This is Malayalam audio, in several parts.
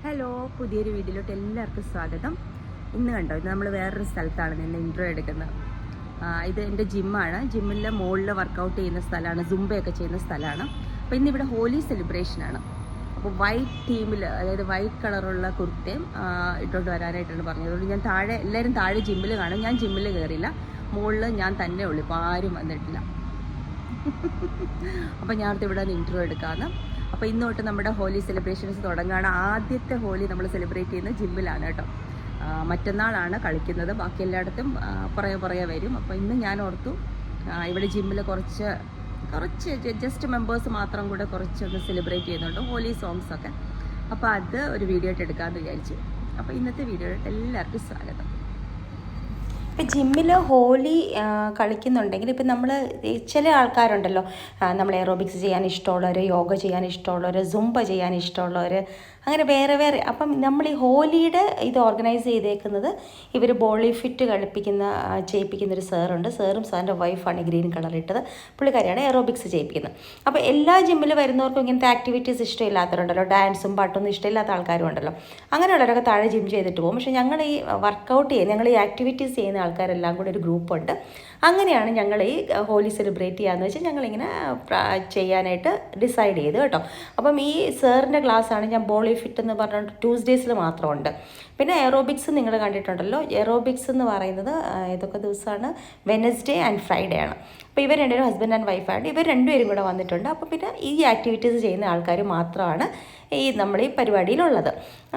ഹലോ, പുതിയൊരു വീഡിയോയിലോട്ട് എല്ലാവർക്കും സ്വാഗതം. ഇന്ന് കണ്ടോ, ഇത് നമ്മൾ വേറൊരു സ്ഥലത്താണ് നിന്ന് ഇൻട്രോ എടുക്കുന്നത്. ഇത് എൻ്റെ ജിമ്മാണ്. ജിമ്മിലെ മുകളിൽ വർക്കൗട്ട് ചെയ്യുന്ന സ്ഥലമാണ്, സുംബയൊക്കെ ചെയ്യുന്ന സ്ഥലമാണ്. അപ്പോൾ ഇന്നിവിടെ ഹോലി സെലിബ്രേഷനാണ്. അപ്പോൾ വൈറ്റ് തീമിൽ, അതായത് വൈറ്റ് കളറുള്ള കുർത്തയും ഇട്ടുകൊണ്ട് വരാനായിട്ടാണ് പറഞ്ഞത്. അതുകൊണ്ട് ഞാൻ എല്ലാവരും താഴെ ജിമ്മിൽ കാണും. ഞാൻ ജിമ്മിൽ കയറിയില്ല, മുകളിൽ ഞാൻ തന്നെ ഉള്ളു, ഇപ്പോൾ ആരും വന്നിട്ടില്ല. അപ്പോൾ ഞാനടുത്ത് ഇവിടെ നിന്ന് ഇൻട്രോ എടുക്കാമെന്ന്. അപ്പോൾ ഇന്ന് തൊട്ട് നമ്മുടെ ഹോലി സെലിബ്രേഷൻസ് തുടങ്ങുകയാണ്. ആദ്യത്തെ ഹോലി നമ്മൾ സെലിബ്രേറ്റ് ചെയ്യുന്നത് ജിമ്മിലാണ് കേട്ടോ. മറ്റന്നാളാണ് കളിക്കുന്നത്. ബാക്കി എല്ലായിടത്തും പുറകെ വരും. അപ്പോൾ ഇന്ന് ഞാൻ ഓർത്തു ഇവിടെ ജിമ്മിൽ കുറച്ച് ജസ്റ്റ് മെമ്പേഴ്സ് മാത്രം കൂടെ കുറച്ചൊന്ന് സെലിബ്രേറ്റ് ചെയ്യുന്നുണ്ട്, ഹോലി സോങ്സൊക്കെ. അപ്പോൾ അത് ഒരു വീഡിയോ ആയിട്ട് എടുക്കാമെന്ന് വിചാരിച്ചു. അപ്പോൾ ഇന്നത്തെ വീഡിയോയിട്ട് എല്ലാവർക്കും സ്വാഗതം. ഇപ്പം ജിമ്മിൽ ഹോലി കളിക്കുന്നുണ്ടെങ്കിൽ ഇപ്പം നമ്മൾ ചില ആൾക്കാരുണ്ടല്ലോ, നമ്മൾ എയറോബിക്സ് ചെയ്യാൻ ഇഷ്ടമുള്ളവർ, യോഗ ചെയ്യാൻ ഇഷ്ടമുള്ളവർ, സുംബ ചെയ്യാൻ ഇഷ്ടമുള്ളവർ, അങ്ങനെ വേറെ. അപ്പം നമ്മൾ ഈ ഹോലിയുടെ ഇത് ഓർഗനൈസ് ചെയ്തേക്കുന്നത് ഇവർ ബോളി ഫിറ്റ് ചെയ്യിപ്പിക്കുന്ന ഒരു സാറുണ്ട്. സാറിൻ്റെ വൈഫാണ് ഗ്രീൻ കളർ ഇട്ടത്, പുള്ളിക്കാരിയാണ് എയറോബിക്സ് ചെയ്യിപ്പിക്കുന്നത്. അപ്പോൾ എല്ലാ ജിമ്മിൽ വരുന്നവർക്കും ഇങ്ങനത്തെ ആക്ടിവിറ്റീസ് ഇഷ്ടമില്ലാത്തവരുണ്ടല്ലോ, ഡാൻസും പാട്ടൊന്നും ഇഷ്ടമില്ലാത്ത ആൾക്കാരും ഉണ്ടല്ലോ. അങ്ങനെയുള്ളവരൊക്കെ താഴെ ജിം ചെയ്തിട്ട് പോകും. പക്ഷേ ഞങ്ങൾ ഈ ഞങ്ങൾ ഈ ആക്ടിവിറ്റീസ് ചെയ്യുന്ന ആൾക്കാരെല്ലാം കൂടി ഒരു ഗ്രൂപ്പുണ്ട്. അങ്ങനെയാണ് ഞങ്ങൾ ഈ ഹോലി സെലിബ്രേറ്റ് ചെയ്യാമെന്ന് വെച്ചാൽ ഞങ്ങളിങ്ങനെ ചെയ്യാനായിട്ട് ഡിസൈഡ് ചെയ്തു കേട്ടോ. അപ്പം ഈ സാറിൻ്റെ ക്ലാസ്സാണ് ഞാൻ ബോളി ഫിറ്റ് എന്ന് പറഞ്ഞിട്ട് ട്യൂസ്ഡേയ്സിൽ മാത്രമുണ്ട്. പിന്നെ എയറോബിക്സ് നിങ്ങൾ കണ്ടിട്ടുണ്ടല്ലോ. എയറോബിക്സ് എന്ന് പറയുന്നത് ഏതൊക്കെ ദിവസമാണ്? വെനസ്ഡേ ആൻഡ് ഫ്രൈഡേ ആണ്. അപ്പോൾ ഇവർ രണ്ടുപേരും ഹസ്ബൻഡ് ആൻഡ് വൈഫായിട്ട് ഇവർ രണ്ടുപേരും കൂടെ വന്നിട്ടുണ്ട്. അപ്പോൾ പിന്നെ ഈ ആക്ടിവിറ്റീസ് ചെയ്യുന്ന ആൾക്കാർ മാത്രമാണ് നമ്മൾ ഈ പരിപാടിയിലുള്ളത്.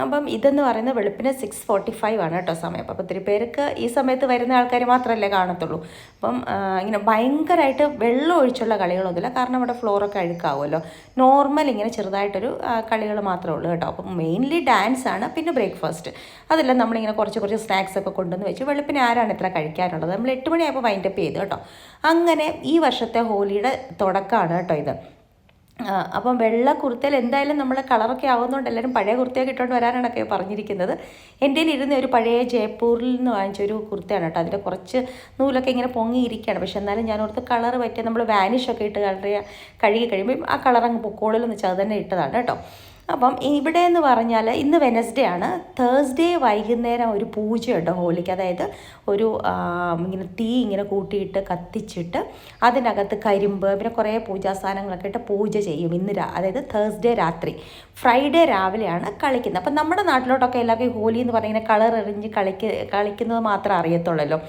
അപ്പം ഇതെന്ന് പറയുന്നത് വെളുപ്പിന് 6:45 ആണ് കേട്ടോ സമയം. അപ്പോൾ ഒത്തിരി പേർക്ക് ഈ സമയത്ത് വരുന്ന ആൾക്കാർ മാത്രമല്ലേ കാണത്തുള്ളൂ. അപ്പം ഇങ്ങനെ ഭയങ്കരമായിട്ട് വെള്ളം ഒഴിച്ചുള്ള കളികളൊന്നുമില്ല, കാരണം അവിടെ ഫ്ലോറൊക്കെ അഴുക്കാവുമല്ലോ. നോർമൽ ഇങ്ങനെ ചെറുതായിട്ടൊരു കളികൾ മാത്രമേ ഉള്ളൂ കേട്ടോ. അപ്പം മെയിൻലി ഡാൻസാണ്, പിന്നെ ബ്രേക്ക്ഫാസ്റ്റ്. അതെല്ലാം നമ്മളിങ്ങനെ കുറച്ച് സ്നാക്സ് ഒക്കെ കൊണ്ടുവന്ന് വെച്ച് വെളുപ്പിന് ആരാണ് ഇത്ര കഴിക്കാനുള്ളത്, നമ്മൾ 8 മണിയായപ്പോൾ വൈൻഡപ്പ് ചെയ്തു കേട്ടോ. അങ്ങനെ ഈ വർഷത്തെ ഹോലിയുടെ തുടക്കമാണ് കേട്ടോ ഇത്. അപ്പം വെള്ള കുർത്തയിൽ എന്തായാലും നമ്മൾ കളറൊക്കെ ആവുന്നതുകൊണ്ട് എല്ലാവരും പഴയ കുർത്തയൊക്കെ ഇട്ടുകൊണ്ട് വരാനാണൊക്കെ പറഞ്ഞിരിക്കുന്നത്. എൻ്റെ ഇരുന്ന ഒരു പഴയ ജയ്പൂരിൽ നിന്ന് വാങ്ങിച്ചൊരു കുർത്തയാണ് കേട്ടോ. അതിൻ്റെ കുറച്ച് നൂലൊക്കെ ഇങ്ങനെ പൊങ്ങിയിരിക്കുകയാണ്. പക്ഷെ എന്നാലും ഞാൻ ഓർത്ത് കളർ പറ്റിയ നമ്മൾ വാനിഷൊക്കെ ഇട്ട് കഴുകി കഴിയുമ്പോൾ ആ കളർ അങ്ങ് പൊക്കോളിലെന്ന് വെച്ചാൽ അത് തന്നെ ഇട്ടതാണ് കേട്ടോ. അപ്പം ഇവിടെ എന്ന് പറഞ്ഞാൽ ഇന്ന് വെനസ്ഡേ ആണ്. തേഴ്സ്ഡേ വൈകുന്നേരം ഒരു പൂജയുണ്ട് ഹോലിക്ക്. അതായത് ഒരു ഇങ്ങനെ തീ ഇങ്ങനെ കൂട്ടിയിട്ട് കത്തിച്ചിട്ട് അതിനകത്ത് കരിമ്പ് പിന്നെ കുറേ പൂജാ സാധനങ്ങളൊക്കെ ഇട്ട് പൂജ ചെയ്യും ഇന്ന് അതായത് തേഴ്സ്ഡേ രാത്രി. ഫ്രൈഡേ രാവിലെയാണ് കളിക്കുന്നത്. അപ്പം നമ്മുടെ നാട്ടിലോട്ടൊക്കെ എല്ലാവർക്കും ഹോലി എന്ന് പറഞ്ഞാൽ കളർ എറിഞ്ഞ് കളിക്കുന്നത് മാത്രമേ അറിയത്തുള്ളല്ലോ.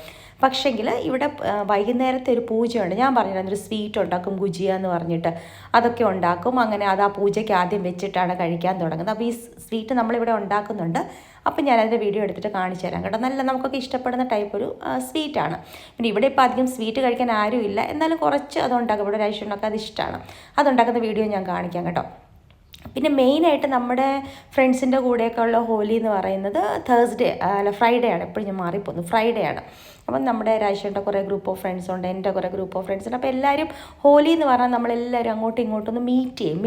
പക്ഷെങ്കിൽ ഇവിടെ വൈകുന്നേരത്തെ ഒരു പൂജയുണ്ട്. ഞാൻ പറഞ്ഞിരുന്നു ഒരു സ്വീറ്റ് ഉണ്ടാക്കും, ഗുജിയ എന്ന് പറഞ്ഞിട്ട് അതൊക്കെ ഉണ്ടാക്കും. അങ്ങനെ അത് ആ പൂജയ്ക്ക് ആദ്യം വെച്ചിട്ടാണ് കഴിക്കാൻ തുടങ്ങുന്നത്. അപ്പോൾ ഈ സ്വീറ്റ് നമ്മളിവിടെ ഉണ്ടാക്കുന്നുണ്ട്. അപ്പം ഞാനതിൻ്റെ വീഡിയോ എടുത്തിട്ട് കാണിച്ചു തരാം കേട്ടോ. നല്ല നമുക്കൊക്കെ ഇഷ്ടപ്പെടുന്ന ടൈപ്പ് ഒരു സ്വീറ്റാണ്. പിന്നെ ഇവിടെ ഇപ്പോൾ അധികം സ്വീറ്റ് കഴിക്കാൻ ആരും ഇല്ല, എന്നാലും കുറച്ച് അതുണ്ടാക്കും. ഇവിടെ ഒരാഴ്ച അത് ഇഷ്ടമാണ്. അതുണ്ടാക്കുന്ന വീഡിയോ ഞാൻ കാണിക്കാം കേട്ടോ. പിന്നെ മെയിനായിട്ട് നമ്മുടെ ഫ്രണ്ട്സിൻ്റെ കൂടെയൊക്കെ ഉള്ള ഹോലി എന്ന് പറയുന്നത് ഫ്രൈഡേ ആണ്. എപ്പോഴും ഞാൻ മാറിപ്പോകുന്നു, ഫ്രൈഡേ ആണ്. അപ്പം നമ്മുടെ രാജേഷിൻ്റെ കുറേ ഗ്രൂപ്പ് ഓഫ് ഫ്രണ്ട്സ് ഉണ്ട്, എൻ്റെ കുറേ ഗ്രൂപ്പ് ഓഫ് ഫ്രണ്ട്സ് ഉണ്ട്. അപ്പോൾ എല്ലാവരും ഹോലി എന്ന് പറഞ്ഞാൽ നമ്മളെല്ലാവരും അങ്ങോട്ടും ഇങ്ങോട്ടും ഒന്ന് മീറ്റ് ചെയ്യും.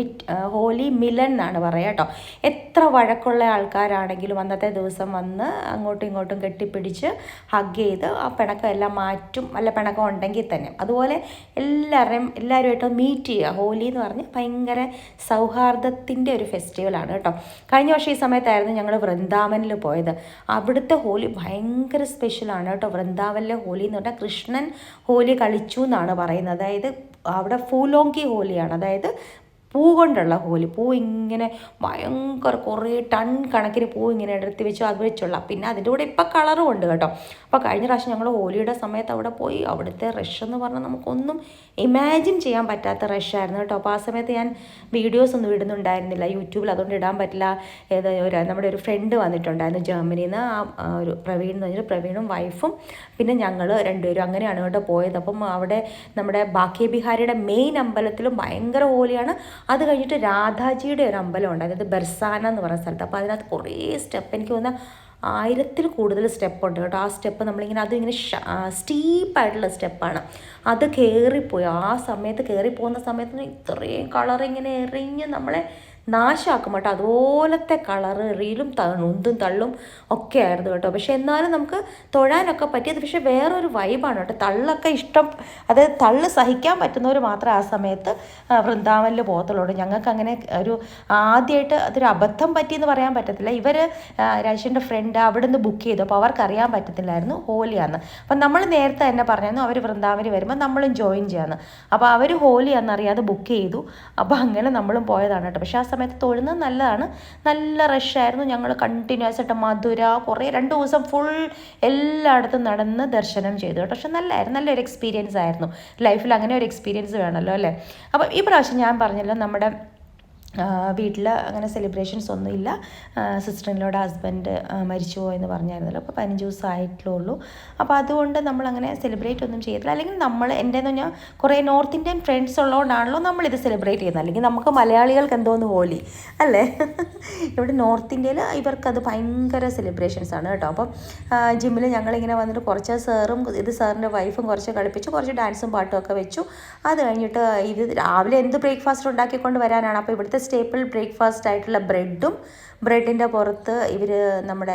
ഹോലി മിലൻ എന്നാണ് പറയുക കേട്ടോ. എത്ര വഴക്കുള്ള ആൾക്കാരാണെങ്കിലും അന്നത്തെ ദിവസം വന്ന് അങ്ങോട്ടും ഇങ്ങോട്ടും കെട്ടിപ്പിടിച്ച് ഹഗ് ചെയ്ത് ആ പിണക്കം എല്ലാം മാറ്റും, വല്ല പിണക്കം ഉണ്ടെങ്കിൽ തന്നെ. അതുപോലെ എല്ലാവരുമായിട്ട് മീറ്റ് ചെയ്യുക. ഹോലി എന്ന് പറഞ്ഞാൽ ഭയങ്കര സൗഹാർദ്ദത്തിൻ്റെ ഒരു ഫെസ്റ്റിവലാണ് കേട്ടോ. കഴിഞ്ഞ വർഷം ഈ സമയത്തായിരുന്നു ഞങ്ങൾ വൃന്ദാവനിൽ പോയത്. അവിടുത്തെ ഹോലി ഭയങ്കര സ്പെഷ്യലാണ് കേട്ടോ. വൃന്ദാവനിലെ ഹോലി എന്ന് പറഞ്ഞാൽ കൃഷ്ണൻ ഹോലി കളിച്ചു എന്നാണ് പറയുന്നത്. അതായത് അവിടെ ഫൂലോങ്കി ഹോലിയാണ്, അതായത് പൂ കൊണ്ടുള്ള ഹോലി. പൂ ഇങ്ങനെ ഭയങ്കര കുറേ ടൺ കണക്കിന് പൂ ഇങ്ങനെ എടുത്ത് വെച്ച് അത് വെച്ചുള്ള, പിന്നെ അതിൻ്റെ കൂടെ ഇപ്പം കളറും ഉണ്ട് കേട്ടോ. അപ്പോൾ കഴിഞ്ഞ പ്രാവശ്യം ഞങ്ങൾ ഹോലിയുടെ സമയത്ത് അവിടെ പോയി. അവിടുത്തെ റഷ് എന്ന് പറഞ്ഞാൽ നമുക്കൊന്നും ഇമാജിൻ ചെയ്യാൻ പറ്റാത്ത റഷായിരുന്നു കേട്ടോ. അപ്പോൾ ആ സമയത്ത് ഞാൻ വീഡിയോസ് ഒന്നും ഇടുന്നുണ്ടായിരുന്നില്ല യൂട്യൂബിൽ, അതുകൊണ്ട് ഇടാൻ പറ്റില്ല. നമ്മുടെ ഒരു ഫ്രണ്ട് വന്നിട്ടുണ്ടായിരുന്നു ജർമ്മനിയിൽ നിന്ന്, ഒരു പ്രവീൺ എന്ന് പറഞ്ഞിട്ട്, പ്രവീണും വൈഫും പിന്നെ ഞങ്ങൾ രണ്ടുപേരും അങ്ങനെയാണ് കേട്ടോ പോയത്. അപ്പം അവിടെ നമ്മുടെ ബാക്കി ബിഹാരിയുടെ മെയിൻ അമ്പലത്തിലും ഭയങ്കര ഹോലിയാണ്. അത് കഴിഞ്ഞിട്ട് രാധാജിയുടെ ഒരു അമ്പലമുണ്ട്, അതായത് ബർസാന എന്ന് പറയുന്ന സ്ഥലത്ത്. അപ്പോൾ അതിനകത്ത് കുറേ സ്റ്റെപ്പ്, എനിക്ക് തോന്നുന്ന 1000-ൽ കൂടുതൽ സ്റ്റെപ്പുണ്ട് കേട്ടോ. ആ സ്റ്റെപ്പ് നമ്മളിങ്ങനെ അതിങ്ങനെ സ്റ്റീപ്പായിട്ടുള്ള സ്റ്റെപ്പാണ്. അത് കയറിപ്പോയി. ആ സമയത്ത് കയറിപ്പോകുന്ന സമയത്ത് ഇത്രയും കളറിങ്ങനെ എറിഞ്ഞ് നമ്മളെ നാശമാക്കും കേട്ടോ. അതുപോലത്തെ കളറ് റീലും ഉന്തും തള്ളും ഒക്കെ ആയിരുന്നു കേട്ടോ. പക്ഷെ എന്നാലും നമുക്ക് തൊഴാനൊക്കെ പറ്റിയത്. പക്ഷെ വേറൊരു വൈബാണ് കേട്ടോ. തള്ളൊക്കെ ഇഷ്ടം, അതായത് തള്ള് സഹിക്കാൻ പറ്റുന്നവർ മാത്രം ആ സമയത്ത് വൃന്ദാവനിൽ പോകത്തുള്ളൂ. ഞങ്ങൾക്ക് അങ്ങനെ ഒരു ആദ്യമായിട്ട് അതൊരു അബദ്ധം പറ്റിയെന്ന് പറയാൻ പറ്റത്തില്ല. ഇവർ രാജേഷിൻ്റെ ഫ്രണ്ട് അവിടെ നിന്ന് ബുക്ക് ചെയ്തു. അപ്പോൾ അവർക്ക് അറിയാൻ പറ്റത്തില്ലായിരുന്നു ഹോലിയാന്ന്. അപ്പം നമ്മൾ നേരത്തെ തന്നെ പറഞ്ഞായിരുന്നു അവർ വൃന്ദാവനിൽ വരുമ്പോൾ നമ്മളും ജോയിൻ ചെയ്യാമെന്ന്. അപ്പോൾ അവർ ഹോലിയാന്നറിയാതെ ബുക്ക് ചെയ്തു. അപ്പോൾ അങ്ങനെ നമ്മളും പോയതാണ് കേട്ടോ. പക്ഷേ ആ സമയത്ത് തൊഴുന്നത് നല്ലതാണ്, നല്ല റഷായിരുന്നു. ഞങ്ങൾ കണ്ടിന്യൂസ് ആയിട്ട് മധുര കുറേ 2 ദിവസം ഫുൾ എല്ലായിടത്തും നടന്ന് ദർശനം ചെയ്തു കേട്ടോ. പക്ഷെ നല്ലതായിരുന്നു, നല്ലൊരു എക്സ്പീരിയൻസ് ആയിരുന്നു. ലൈഫിൽ അങ്ങനെ ഒരു എക്സ്പീരിയൻസ് വേണമല്ലോ അല്ലേ. അപ്പോൾ ഈ പ്രാവശ്യം ഞാൻ പറഞ്ഞല്ലോ നമ്മുടെ വീട്ടിൽ അങ്ങനെ സെലിബ്രേഷൻസ് ഒന്നുമില്ല. സിസ്റ്ററിനോട് ഹസ്ബൻഡ് മരിച്ചു പോയെന്ന് പറഞ്ഞായിരുന്നല്ലോ. അപ്പോൾ 15 ദിവസമായിട്ടുള്ളൂ. അപ്പോൾ അതുകൊണ്ട് നമ്മളങ്ങനെ സെലിബ്രേറ്റ് ഒന്നും ചെയ്തില്ല. അല്ലെങ്കിൽ നമ്മൾ എൻ്റെ എന്ന് പറഞ്ഞാൽ കുറേ നോർത്ത് ഇന്ത്യൻ ഫ്രണ്ട്സ് ഉള്ളതുകൊണ്ടാണല്ലോ നമ്മളിത് സെലിബ്രേറ്റ് ചെയ്യുന്നത്. അല്ലെങ്കിൽ നമുക്ക് മലയാളികൾക്ക് എന്തോന്ന് ഹോലി അല്ലേ. ഇവിടെ നോർത്ത് ഇന്ത്യയിൽ ഇവർക്കത് ഭയങ്കര സെലിബ്രേഷൻസ് ആണ് കേട്ടോ. അപ്പം ജിമ്മിൽ ഞങ്ങളിങ്ങനെ വന്നിട്ട് കുറച്ച് സാറും സാറിൻ്റെ വൈഫും കുറച്ച് കളിപ്പിച്ചു, കുറച്ച് ഡാൻസും പാട്ടും ഒക്കെ വെച്ചു. അത് കഴിഞ്ഞിട്ട് ഇത് രാവിലെ എന്ത് ബ്രേക്ക്ഫാസ്റ്റ് ഉണ്ടാക്കിക്കൊണ്ട് വരാനാണ്. അപ്പോൾ ഇവിടുത്തെ സ്റ്റേപ്പിൾ ബ്രേക്ക്ഫാസ്റ്റ് ആയിട്ടുള്ള ബ്രെഡിൻ്റെ പുറത്ത് ഇവർ നമ്മുടെ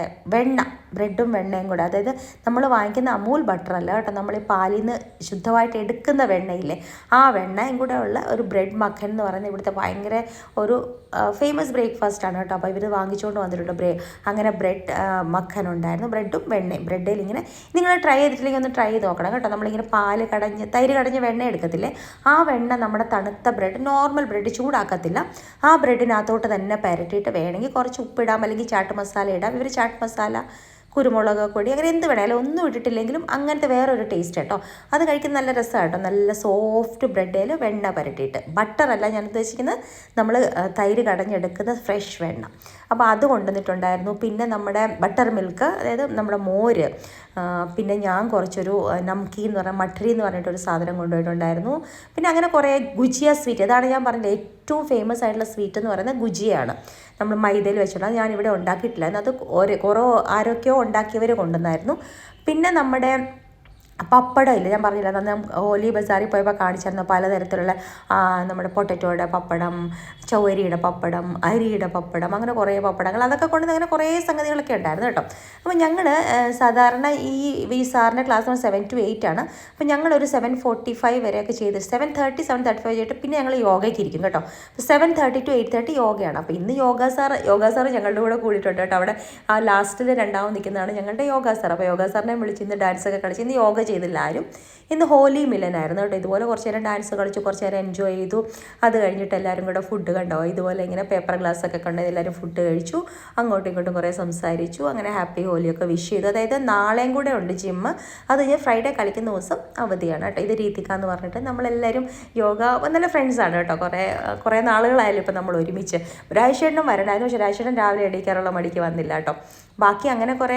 ബ്രെഡും വെണ്ണയും കൂടെ, അതായത് നമ്മൾ വാങ്ങിക്കുന്ന അമൂൽ ബട്ടർ അല്ല കേട്ടോ, നമ്മൾ ഈ പാലിൽ നിന്ന് ശുദ്ധമായിട്ട് എടുക്കുന്ന വെണ്ണയില്ലേ, ആ വെണ്ണയും കൂടെ ഉള്ള ഒരു ബ്രെഡ് മഖൻ എന്ന് പറയുന്നത് ഇവിടുത്തെ ഭയങ്കര ഒരു ഫേമസ് ബ്രേക്ക്ഫാസ്റ്റ് ആണ് കേട്ടോ. അപ്പോൾ ഇവർ വാങ്ങിച്ചുകൊണ്ട് വന്നിട്ടുണ്ട് അങ്ങനെ ബ്രെഡ് മഖൻ ഉണ്ടായിരുന്നു, ബ്രെഡും വെണ്ണയും. ബ്രെഡിൽ ഇങ്ങനെ നിങ്ങൾ ട്രൈ ചെയ്തിട്ടില്ലെങ്കിൽ ഒന്ന് ട്രൈ ചെയ്ത് നോക്കണം കേട്ടോ. നമ്മളിങ്ങനെ തൈര് കടഞ്ഞ് വെണ്ണ എടുക്കത്തില്ലേ, ആ വെണ്ണ നമ്മുടെ തണുത്ത ബ്രെഡ്, നോർമൽ ബ്രെഡ് ചൂടാക്കത്തില്ല, ആ ബ്രെഡിനകത്തോട്ട് തന്നെ പുരട്ടിയിട്ട് വേണമെങ്കിൽ കുറച്ച് ഉപ്പിടാം, അല്ലെങ്കിൽ ചാട്ട് മസാല ഇടാം. ഇവർ ചാട്ട് മസാല, കുരുമുളക് പൊടി, അങ്ങനെ എന്ത് വേണേലും ഒന്നും ഇട്ടിട്ടില്ലെങ്കിലും അങ്ങനത്തെ വേറൊരു ടേസ്റ്റ് കേട്ടോ. അത് കഴിക്കുന്ന നല്ല രസമാണ് കേട്ടോ. നല്ല സോഫ്റ്റ് ബ്രെഡിൽ വെണ്ണ പുരട്ടിയിട്ട്, ബട്ടറല്ല ഞാൻ ഉദ്ദേശിക്കുന്നത്, നമ്മൾ തൈര് കടഞ്ഞെടുക്കുന്ന ഫ്രഷ് വെണ്ണ. അപ്പോൾ അത് കൊണ്ടുവന്നിട്ടുണ്ടായിരുന്നു. പിന്നെ നമ്മുടെ ബട്ടർ മിൽക്ക്, അതായത് നമ്മുടെ മോര്. പിന്നെ ഞാൻ കുറച്ചൊരു നംകീൻ എന്ന് പറഞ്ഞാൽ മഠരി എന്ന് പറഞ്ഞിട്ടൊരു സാധനം കൊണ്ടുപോയിട്ടുണ്ടായിരുന്നു. പിന്നെ അങ്ങനെ കുറേ ഗുജിയ സ്വീറ്റ്, അതാണ് ഞാൻ പറഞ്ഞത് ഏറ്റവും ഫേമസ് ആയിട്ടുള്ള സ്വീറ്റ് എന്ന് പറയുന്നത് ഗുജിയാണ്. നമ്മൾ മൈദയിൽ വെച്ചിട്ടുള്ള, ഞാനിവിടെ ഉണ്ടാക്കിയിട്ടില്ലായിരുന്നു, അത് കുറേ ആരൊക്കെയോ ഉണ്ടാക്കിയവർ കൊണ്ടുവന്നായിരുന്നു. പിന്നെ നമ്മുടെ പപ്പടം ഇല്ല, ഞാൻ പറഞ്ഞില്ല അന്ന് ഹോലി ബസാറിൽ പോയപ്പോൾ കാണിച്ചായിരുന്നു പലതരത്തിലുള്ള നമ്മുടെ പൊട്ടറ്റോയുടെ പപ്പടം, ചൗവരിയുടെ പപ്പടം, അരിയുടെ പപ്പടം, അങ്ങനെ കുറേ പപ്പടങ്ങൾ, അതൊക്കെ കൊണ്ട് അങ്ങനെ കുറേ സംഗതികളൊക്കെ ഉണ്ടായിരുന്നു കേട്ടോ. അപ്പോൾ ഞങ്ങൾ സാധാരണ ഈ സാറിൻ്റെ ക്ലാസ് 7 to 8 ആണ്. അപ്പോൾ ഞങ്ങളൊരു 7:45 വരെയൊക്കെ ചെയ്ത് 7:35 ചെയ്തിട്ട് പിന്നെ ഞങ്ങൾ യോഗയ്ക്ക് ഇരിക്കും കേട്ടോ. അപ്പോൾ 7:30 to 8:30 യോഗയാണ്. അപ്പോൾ ഇന്ന് യോഗ സാറ് ഞങ്ങളുടെ കൂടെ കൂടിയിട്ടുണ്ട് കേട്ടോ. അവിടെ ആ ലാസ്റ്റിൽ രണ്ടാമത് നിൽക്കുന്നതാണ് ഞങ്ങളുടെ യോഗ സാർ. അപ്പോൾ യോഗ സാറിനെ വിളിച്ച് ഇന്ന് ഡാൻസൊക്കെ കളിച്ച് ഇന്ന് യോഗ ചെയ്തില്ല ആരും. ഇന്ന് ഹോലി മിലനായിരുന്നു കേട്ടോ. ഇതുപോലെ കുറച്ച് നേരം ഡാൻസ് കളിച്ചു, കുറച്ച് നേരം എൻജോയ് ചെയ്തു. അത് കഴിഞ്ഞിട്ട് എല്ലാവരും കൂടെ ഫുഡ് കണ്ടോ, ഇതുപോലെ ഇങ്ങനെ പേപ്പർ ഗ്ലാസ്സൊക്കെ കണ്ടോ, എല്ലാവരും ഫുഡ് കഴിച്ചു, അങ്ങോട്ടും ഇങ്ങോട്ടും കുറേ സംസാരിച്ചു, അങ്ങനെ ഹാപ്പി ഹോലിയൊക്കെ വിഷ് ചെയ്തു. അതായത് നാളെയും കൂടെ ഉണ്ട് ജിമ്മ്. അത് കഴിഞ്ഞ് ഫ്രൈഡേ കളിക്കുന്ന ദിവസം അവധിയാണ് കേട്ടോ. ഇത് രീതിക്ക എന്ന് പറഞ്ഞിട്ട് നമ്മളെല്ലാവരും യോഗ നല്ല ഫ്രണ്ട്സാണ് കേട്ടോ. കുറേ നാളുകളായാലും ഇപ്പം നമ്മൾ ഒരുമിച്ച്. രാജേഷേട്ടനും വരണമായിരുന്നു, പക്ഷേ രാജേഷേട്ടൻ രാവിലെ എണീക്കാറുള്ള മടിക്ക് വന്നില്ല കേട്ടോ. ബാക്കി അങ്ങനെ കുറേ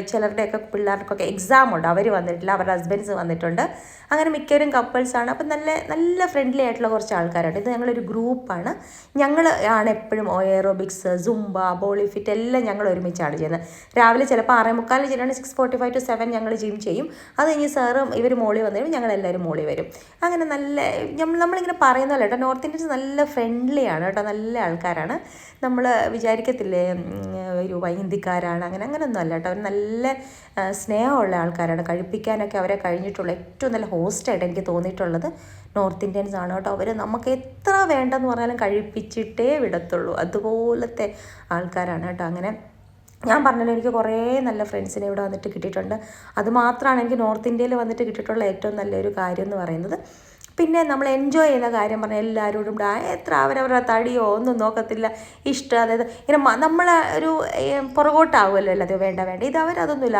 ചിലരുടെയൊക്കെ പിള്ളേർക്കൊക്കെ എക്സാം ഉണ്ട്, അവർ വന്നിട്ടില്ല, അവരുടെ ഹസ്ബൻഡ്സ് വന്നിട്ടുണ്ട്. അങ്ങനെ മിക്കവരും കപ്പിൾസാണ്. അപ്പം നല്ല ഫ്രണ്ട്ലി ആയിട്ടുള്ള കുറച്ച് ആൾക്കാരുണ്ട്. ഇത് ഞങ്ങളൊരു ഗ്രൂപ്പാണ്. ഞങ്ങൾ ആണ് എപ്പോഴും എയറോബിക്സ്, സുംബ, ബോളി ഫിറ്റ് എല്ലാം ഞങ്ങൾ ഒരുമിച്ചാണ് ചെയ്യുന്നത്. രാവിലെ ചിലപ്പോൾ 6:45 ചെയ്യുകയാണ്, 6:45 to 7 ഞങ്ങൾ ജിം ചെയ്യും. അത് കഴിഞ്ഞ് സാറും ഇവർ മോളി വന്നു കഴിയും, ഞങ്ങളെല്ലാവരും മോളി വരും. അങ്ങനെ നമ്മളിങ്ങനെ പറയുന്നല്ലോ കേട്ടോ, നോർത്ത് ഇന്ത്യൻസ് നല്ല ഫ്രണ്ട്ലിയാണ് കേട്ടോ, നല്ല ആൾക്കാരാണ്. നമ്മൾ വിചാരിക്കത്തില്ലേ ഒരു ഹിന്ദിക്കാരാണ്, അങ്ങനെയൊന്നും അല്ല കേട്ടോ. അവർ നല്ല സ്നേഹമുള്ള ആൾക്കാരാണ്. കഴിപ്പിക്കാനൊക്കെ അവരെ കഴിഞ്ഞിട്ടുള്ള ഏറ്റവും നല്ല ഹോസ്റ്റായിട്ട് എനിക്ക് തോന്നിയിട്ടുള്ളത് നോർത്ത് ഇന്ത്യൻസ് ആണ് കേട്ടോ. അവർ നമുക്ക് എത്ര വേണ്ടെന്ന് പറഞ്ഞാലും കഴിപ്പിച്ചിട്ടേ വിടത്തുള്ളൂ, അതുപോലത്തെ ആൾക്കാരാണ് കേട്ടോ. അങ്ങനെ ഞാൻ പറഞ്ഞല്ലോ, എനിക്ക് കുറേ നല്ല ഫ്രണ്ട്സിനെ ഇവിടെ വന്നിട്ട് കിട്ടിയിട്ടുണ്ട്. അതുമാത്രമാണ് എനിക്ക് നോർത്ത് ഇന്ത്യയിൽ വന്നിട്ട് കിട്ടിയിട്ടുള്ള ഏറ്റവും നല്ലൊരു കാര്യം എന്ന് പറയുന്നത്. പിന്നെ നമ്മൾ എൻജോയ് ചെയ്യുന്ന കാര്യം പറഞ്ഞാൽ എല്ലാവരോടും എത്ര അവരവരുടെ തടിയോ ഒന്നും നോക്കത്തില്ല, ഇഷ്ടം. അതായത് ഇങ്ങനെ നമ്മൾ ഒരു പുറകോട്ടാവുമല്ലോ അല്ലാതെ വേണ്ട ഇത് അവരതൊന്നുമില്ല,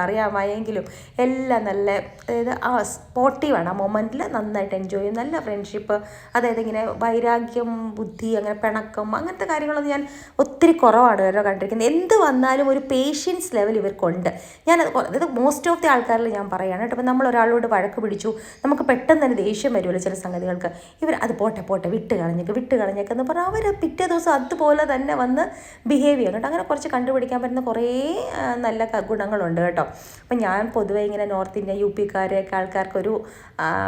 അറിയാമെങ്കിലും എല്ലാം നല്ല, അതായത് ആ സ്പോർട്ടീവാണ്. ആ മൊമെൻറ്റിൽ നന്നായിട്ട് എൻജോയ് ചെയ്യും. നല്ല ഫ്രണ്ട്ഷിപ്പ്, അതായത് ഇങ്ങനെ വൈരാഗ്യം, ബുദ്ധി, അങ്ങനെ പിണക്കം, അങ്ങനത്തെ കാര്യങ്ങളൊന്നും ഞാൻ ഒത്തിരി കുറവാണ് ഇവരോ കണ്ടിരിക്കുന്നത്. എന്ത് വന്നാലും ഒരു പേഷ്യൻസ് ലെവൽ ഇവർക്കുണ്ട്. അതായത് മോസ്റ്റ് ഓഫ് ദി ആൾക്കാരിൽ ഞാൻ പറയുകയാണ് കേട്ടോ. ഇപ്പം നമ്മൾ ഒരാളോട് വഴക്ക് പിടിച്ചു, നമുക്ക് പെട്ടെന്ന് തന്നെ ദേഷ്യം ദേഷ്യം വരുമല്ലോ ചില സംഗതികൾക്ക്. ഇവർ അത് പോട്ടെ വിട്ട് കളഞ്ഞേക്കെന്ന് പറഞ്ഞാൽ അവർ പിറ്റേ ദിവസം അതുപോലെ തന്നെ വന്ന് ബിഹേവ് ചെയ്യും കേട്ടോ. അങ്ങനെ കുറച്ച് കണ്ടുപിടിക്കാൻ പറ്റുന്ന കുറേ നല്ല ഗുണങ്ങളുണ്ട് കേട്ടോ. അപ്പം ഞാൻ പൊതുവേ ഇങ്ങനെ നോർത്ത് ഇന്ത്യ UP-ക്കാരെയൊക്കെ ആൾക്കാർക്കൊരു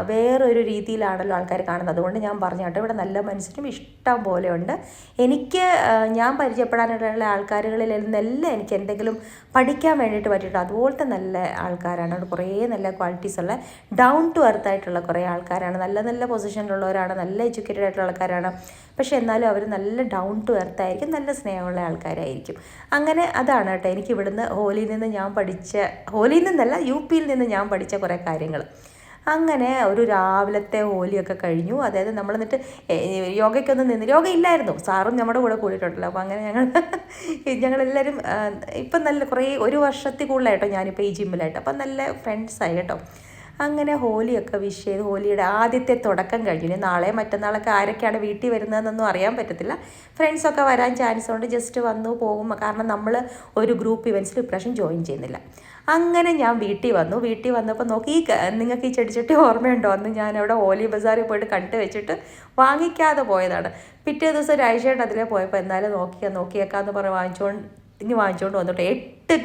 വേറൊരു രീതിയിലാണല്ലോ ആൾക്കാർ കാണുന്നത്. അതുകൊണ്ട് ഞാൻ പറഞ്ഞു കേട്ടോ, ഇവിടെ നല്ല മനുഷ്യരും ഇഷ്ടം പോലെ ഉണ്ട്. എനിക്ക് ഞാൻ പരിചയപ്പെടാനുള്ള ആൾക്കാരുകളിൽ നിന്നെല്ലാം എനിക്ക് എന്തെങ്കിലും പഠിക്കാൻ വേണ്ടിയിട്ട് പറ്റിയിട്ടോ. അതുപോലത്തെ നല്ല ആൾക്കാരാണ് അവിടെ. കുറേ നല്ല ക്വാളിറ്റീസ് ഉള്ള ഡൗൺ ടു എർത്ത് ആയിട്ടുള്ള കുറേ ആൾക്കാരാണ്. നല്ല പൊസിഷനിലുള്ളവരാണ്, നല്ല എഡ്യൂക്കേറ്റഡ് ആയിട്ടുള്ള ആൾക്കാരാണ്. പക്ഷേ എന്നാലും അവർ നല്ല ഡൗൺ ടു എർത്ത് ആയിരിക്കും, നല്ല സ്നേഹമുള്ള ആൾക്കാരായിരിക്കും. അങ്ങനെ അതാണ് കേട്ടോ എനിക്ക് ഇവിടുന്ന് ഹോലിയിൽ നിന്നല്ല UP-യിൽ നിന്ന് ഞാൻ പഠിച്ച കുറേ കാര്യങ്ങൾ. അങ്ങനെ ഒരു രാവിലത്തെ ഹോലിയൊക്കെ കഴിഞ്ഞു. അതായത് നമ്മൾ എന്നിട്ട് യോഗയ്ക്കൊന്നും യോഗ ഇല്ലായിരുന്നു, സാറും നമ്മുടെ കൂടെ കൂടിയിട്ടുണ്ടല്ലോ. അപ്പോൾ അങ്ങനെ ഞങ്ങളെല്ലാവരും ഇപ്പം നല്ല കുറേ 1 വർഷത്തിൽ കൂടുതലായിട്ടോ ഞാനിപ്പോൾ ഈ ജിമ്മിലായിട്ട്. അപ്പം നല്ല ഫ്രണ്ട്സായി കേട്ടോ. അങ്ങനെ ഹോലിയൊക്കെ വിഷ് ചെയ്ത് ഹോലിയുടെ ആദ്യത്തെ തുടക്കം കഴിഞ്ഞു. ഇനി നാളെ മറ്റന്നാളൊക്കെ ആരൊക്കെയാണ് വീട്ടിൽ വരുന്നതെന്നൊന്നും അറിയാൻ പറ്റത്തില്ല. ഫ്രണ്ട്സൊക്കെ വരാൻ ചാൻസ് ഉണ്ട്, ജസ്റ്റ് വന്നു പോകും. കാരണം നമ്മൾ ഒരു ഗ്രൂപ്പ് ഇവൻറ്റ്സിൽ ഇപ്രാവശ്യം ജോയിൻ ചെയ്യുന്നില്ല. അങ്ങനെ ഞാൻ വീട്ടിൽ വന്നപ്പോൾ നോക്കി, നിങ്ങൾക്ക് ഈ ചെടിച്ചട്ടി ഓർമ്മയുണ്ടോ? അന്ന് ഞാൻ അവിടെ ഹോലി ബസാറിൽ പോയിട്ട് കണ്ടു വെച്ചിട്ട് വാങ്ങിക്കാതെ പോയതാണ്. പിറ്റേ ദിവസം ഒരാഴ്ചയായിട്ട് അതിലേ പോയപ്പോൾ എന്നാലും നോക്കിയേക്കാന്ന് പറഞ്ഞ് വാങ്ങിച്ചുകൊണ്ട് വന്നിട്ട് 8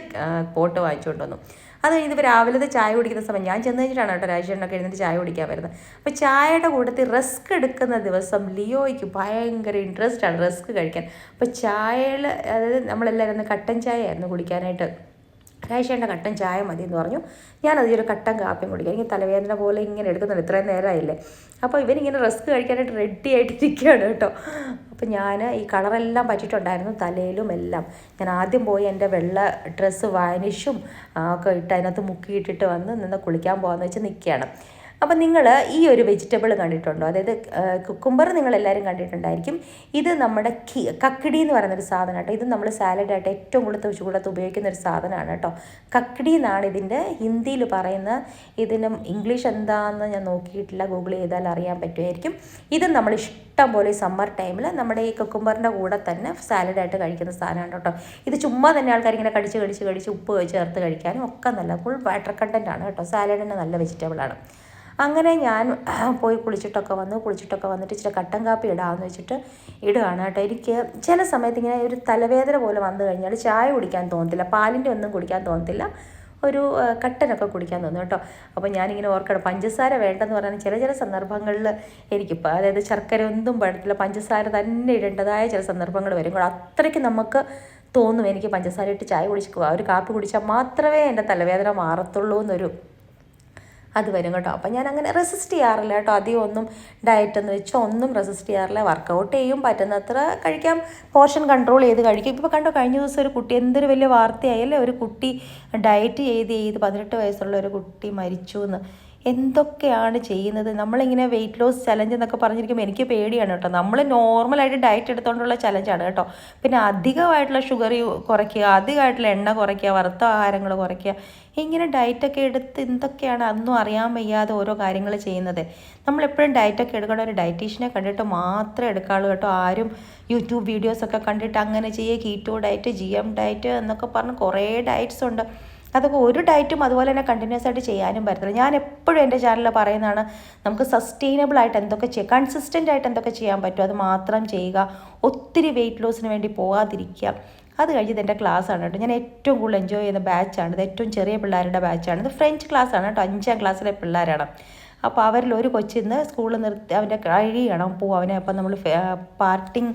പോട്ട് വാങ്ങിച്ചുകൊണ്ട് വന്നു. അത് കഴിഞ്ഞിപ്പോൾ രാവിലത്തെ ചായ കുടിക്കുന്ന സമയം ഞാൻ ചെന്ന് കഴിഞ്ഞിട്ടാണ് കേട്ടോ രാജേഷനൊക്കെ എഴുന്നേറ്റ് ചായ കുടിക്കാൻ വരുന്നത്. അപ്പോൾ ചായയുടെ കൂട്ടത്തിൽ റസ്ക് എടുക്കുന്ന ദിവസം ലിയോയ്ക്ക് ഭയങ്കര ഇൻട്രസ്റ്റാണ് റസ്ക് കഴിക്കാൻ. അപ്പോൾ ചായയിൽ അതായത് നമ്മളെല്ലാവരും കട്ടൻ ചായ ആയിരുന്നു കുടിക്കാനായിട്ട്. രാജേഷേൻ്റെ കട്ടൻ ചായ മതി എന്ന് പറഞ്ഞു. ഞാനതൊരു കട്ടൻ കാപ്പിയും കുടിക്കാം. എനിക്ക് തലവേദന പോലെ ഇങ്ങനെ എടുക്കുന്നുണ്ട്, ഇത്രയും നേരമായില്ലേ. അപ്പോൾ ഇവനിങ്ങനെ റസ്ക് കഴിക്കാനായിട്ട് റെഡി ആയിട്ടിരിക്കുകയാണ് കേട്ടോ. അപ്പോൾ ഞാൻ ഈ കളറെല്ലാം പറ്റിയിട്ടുണ്ടായിരുന്നു തലയിലും എല്ലാം. ഞാൻ ആദ്യം പോയി എൻ്റെ വെള്ള ഡ്രസ്സ് വാനിഷും ഒക്കെ ഇട്ട് അതിനകത്ത് മുക്കിയിട്ടിട്ട് നിന്ന് കുളിക്കാൻ പോകാമെന്ന് വെച്ച് നിൽക്കുകയാണ്. അപ്പം നിങ്ങൾ ഈ ഒരു വെജിറ്റബിൾ കണ്ടിട്ടുണ്ടോ? അതായത് കുക്കുംബർ നിങ്ങളെല്ലാവരും കണ്ടിട്ടുണ്ടായിരിക്കും. ഇത് നമ്മുടെ കക്കിടി എന്ന് പറയുന്നൊരു സാധനം കേട്ടോ. ഇത് നമ്മൾ സാലഡായിട്ട് ഏറ്റവും കൂടുതൽ ഉപയോഗിക്കുന്ന ഒരു സാധനമാണ് കേട്ടോ. കക്കിടി എന്നാണ് ഇതിൻ്റെ ഹിന്ദിയിൽ പറയുന്ന. ഇതിന് ഇംഗ്ലീഷ് എന്താണെന്ന് ഞാൻ നോക്കിയിട്ടില്ല, ഗൂഗിൾ ചെയ്താൽ അറിയാൻ പറ്റുമായിരിക്കും. ഇത് നമ്മൾ ഇഷ്ടം പോലെ സമ്മർ ടൈമിൽ നമ്മുടെ ഈ കുക്കുംബറിൻ്റെ കൂടെ തന്നെ സാലഡായിട്ട് കഴിക്കുന്ന സാധനമാണ് കേട്ടോ. ഇത് ചുമ്മാ തന്നെ ആൾക്കാർ ഇങ്ങനെ കടിച്ച് ഉപ്പ് ചേർത്ത് കഴിക്കാനും ഒക്കെ നല്ല ഫുൾ വാട്ടർ കണ്ടൻ്റ് ആണ് കേട്ടോ. സാലഡിന് നല്ല വെജിറ്റബിളാണ്. അങ്ങനെ ഞാൻ പോയി കുളിച്ചിട്ടൊക്കെ വന്നിട്ട് ഇച്ചിരി കട്ടൻ കാപ്പി ഇടാമെന്ന് വെച്ചിട്ട് ഇടുകയാണ് കേട്ടോ. എനിക്ക് ചില സമയത്ത് ഇങ്ങനെ ഒരു തലവേദന പോലെ വന്നു കഴിഞ്ഞാൽ ചായ കുടിക്കാൻ തോന്നത്തില്ല, പാലിൻ്റെ ഒന്നും കുടിക്കാൻ തോന്നത്തില്ല, ഒരു കട്ടനൊക്കെ കുടിക്കാൻ തോന്നും കേട്ടോ. അപ്പോൾ ഞാനിങ്ങനെ ഓർക്കണം, പഞ്ചസാര വേണ്ടെന്ന് പറയുന്നത് ചില സന്ദർഭങ്ങളിൽ എനിക്കിപ്പോൾ അതായത് ശർക്കര ഒന്നും പഴത്തില്ല, പഞ്ചസാര തന്നെ ഇടേണ്ടതായ ചില സന്ദർഭങ്ങൾ വരും കൂടെ. അത്രയ്ക്ക് നമുക്ക് തോന്നും എനിക്ക് പഞ്ചസാര ഇട്ട് ചായ കുടിക്കുക, ഒരു കാപ്പി കുടിച്ചാൽ മാത്രമേ എൻ്റെ തലവേദന മാറത്തുള്ളൂ എന്നൊരു അത് വരും കേട്ടോ. അപ്പം ഞാൻ അങ്ങനെ റെസിസ്റ്റ് ചെയ്യാറില്ല കേട്ടോ. അധികം ഒന്നും ഡയറ്റെന്ന് വെച്ചാൽ ഒന്നും റെസിസ്റ്റ് ചെയ്യാറില്ല. വർക്കൗട്ട് ചെയ്യും, പറ്റുന്നത്ര കഴിക്കാം, പോർഷൻ കൺട്രോൾ ചെയ്ത് കഴിക്കും. ഇപ്പോൾ കണ്ടോ കഴിഞ്ഞ ദിവസം ഒരു കുട്ടി, എന്തൊരു വലിയ വാർത്തയായല്ലേ, ഒരു കുട്ടി ഡയറ്റ് ചെയ്ത് 18 വയസ്സുള്ള ഒരു കുട്ടി മരിച്ചു എന്ന്. എന്തൊക്കെയാണ് ചെയ്യുന്നത് നമ്മളിങ്ങനെ വെയിറ്റ് ലോസ് ചലഞ്ച് എന്നൊക്കെ പറഞ്ഞിരിക്കുമ്പോൾ എനിക്ക് പേടിയാണ് കേട്ടോ. നമ്മൾ നോർമലായിട്ട് ഡയറ്റ് എടുത്തുകൊണ്ടുള്ള ചലഞ്ചാണ് കേട്ടോ. പിന്നെ അധികമായിട്ടുള്ള ഷുഗർ കുറയ്ക്കുക, അധികമായിട്ടുള്ള എണ്ണ കുറയ്ക്കുക, വറുത്ത ആഹാരങ്ങൾ കുറയ്ക്കുക, ഇങ്ങനെ ഡയറ്റൊക്കെ എടുത്ത് എന്തൊക്കെയാണ് അതൊന്നും അറിയാൻ വയ്യാതെ ഓരോ കാര്യങ്ങൾ ചെയ്യുന്നത്. നമ്മളെപ്പോഴും ഡയറ്റൊക്കെ എടുക്കേണ്ട ഒരു ഡയറ്റീഷ്യനെ കണ്ടിട്ട് മാത്രമേ എടുക്കാവുള്ളൂ കേട്ടോ. ആരും യൂട്യൂബ് വീഡിയോസൊക്കെ കണ്ടിട്ട് അങ്ങനെ ചെയ്യുക, കീറ്റോ ഡയറ്റ്, GM ഡയറ്റ് എന്നൊക്കെ പറഞ്ഞ് കുറേ ഡയറ്റ്സ് ഉണ്ട്. അതൊക്കെ ഒരു ഡയറ്റും അതുപോലെ തന്നെ കണ്ടിന്യൂസ് ആയിട്ട് ചെയ്യാനും പറ്റത്തില്ല. ഞാൻ എപ്പോഴും എൻ്റെ ചാനലിൽ പറയുന്നതാണ്, നമുക്ക് സസ്റ്റൈനബിൾ ആയിട്ട് എന്തൊക്കെ ചെയ്യുക, കൺസിസ്റ്റൻ്റ് ആയിട്ട് എന്തൊക്കെ ചെയ്യാൻ പറ്റുമോ അത് മാത്രം ചെയ്യുക. ഒത്തിരി വെയിറ്റ് ലോസിന് വേണ്ടി പോകാതിരിക്കുക. അത് കഴിഞ്ഞത് എൻ്റെ ക്ലാസ്സാണ് കേട്ടോ. ഞാൻ ഏറ്റവും കൂടുതൽ എൻജോയ് ചെയ്യുന്ന ബാച്ചാണ് ഇത്. ഏറ്റവും ചെറിയ പിള്ളേരുടെ ബാച്ചാണ് ഇത്. ഫ്രഞ്ച് ക്ലാസ്സാണ് കേട്ടോ. 5ാം ക്ലാസ്സിലെ പിള്ളേരാണ്. അപ്പോൾ അവരിൽ ഒരു കൊച്ചിന്ന് സ്കൂളിൽ നിർത്തി അവൻ്റെ കഴിയണം പോവും അവനെ. അപ്പം നമ്മൾ പാർട്ടിങ്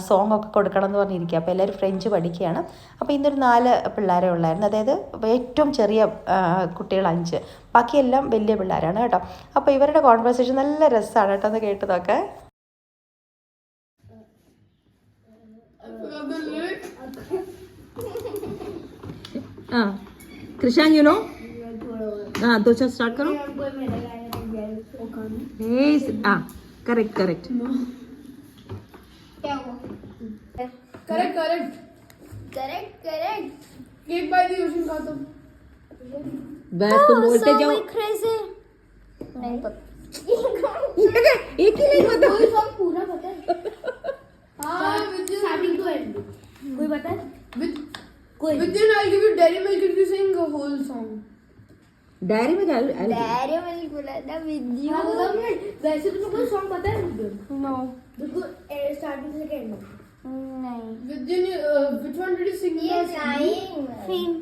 സോങ് ഒക്കെ കൊടുക്കണം എന്ന് പറഞ്ഞിരിക്കുക. അപ്പോൾ എല്ലാവരും ഫ്രഞ്ച് പഠിക്കുകയാണ്. അപ്പോൾ ഇന്നൊരു 4 പിള്ളേരെ ഉള്ളായിരുന്നു. അതായത് ഏറ്റവും ചെറിയ കുട്ടികൾ 5, ബാക്കിയെല്ലാം വലിയ പിള്ളേരാണ് കേട്ടോ. അപ്പോൾ ഇവരുടെ കോൺവെർസേഷൻ നല്ല രസമാണ് കേട്ടോ ഒന്ന് കേട്ടതൊക്കെ. कृषांग यू नो दो चार स्टार्ट करो. Correct correct cake by the ocean का तो बस तुम बोलते जाओ. नहीं पता एक ही नहीं पता. कोई सॉन्ग पूरा पता है. हां विद स्टार्टिंग टू एंड कोई पता है. Within I'll give you dairy milk if you sing a whole song. Dairy Milk, I'll Dairy Milk बोला था with you. वैसे तो कोई song पता है मुझे? No. बिल्कुल starting से end में. नहीं. Which one did you sing? Yes, Finn.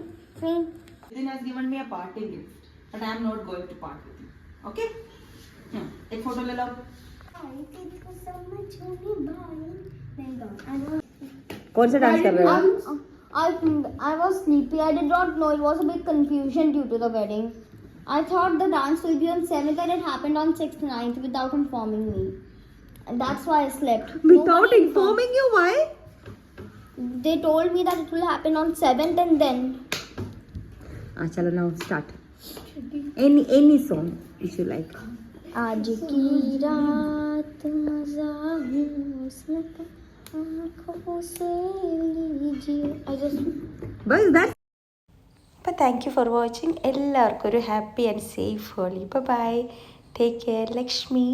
Vidin has given me a party gift, but I am not going to part with you. Okay? एक photo ले लो. कौन सा डांस कर रहे हो? I was sleepy. I did not know. It was a big confusion due to the wedding. I thought the dance will be on 7th and it happened on 6th, 9th without informing me. And that's why I slept. Without Nobody informing you, why? They told me that it will happen on 7th and then. चलो now start. Any song which you like. आज की रात मजा हुस्न का आँखों से लीजिए. I just. But that's. അപ്പോൾ താങ്ക് യു ഫോർ വാച്ചിങ്. എല്ലാവർക്കും ഒരു happy and safe Holi. Bye. Take care. Lakshmi.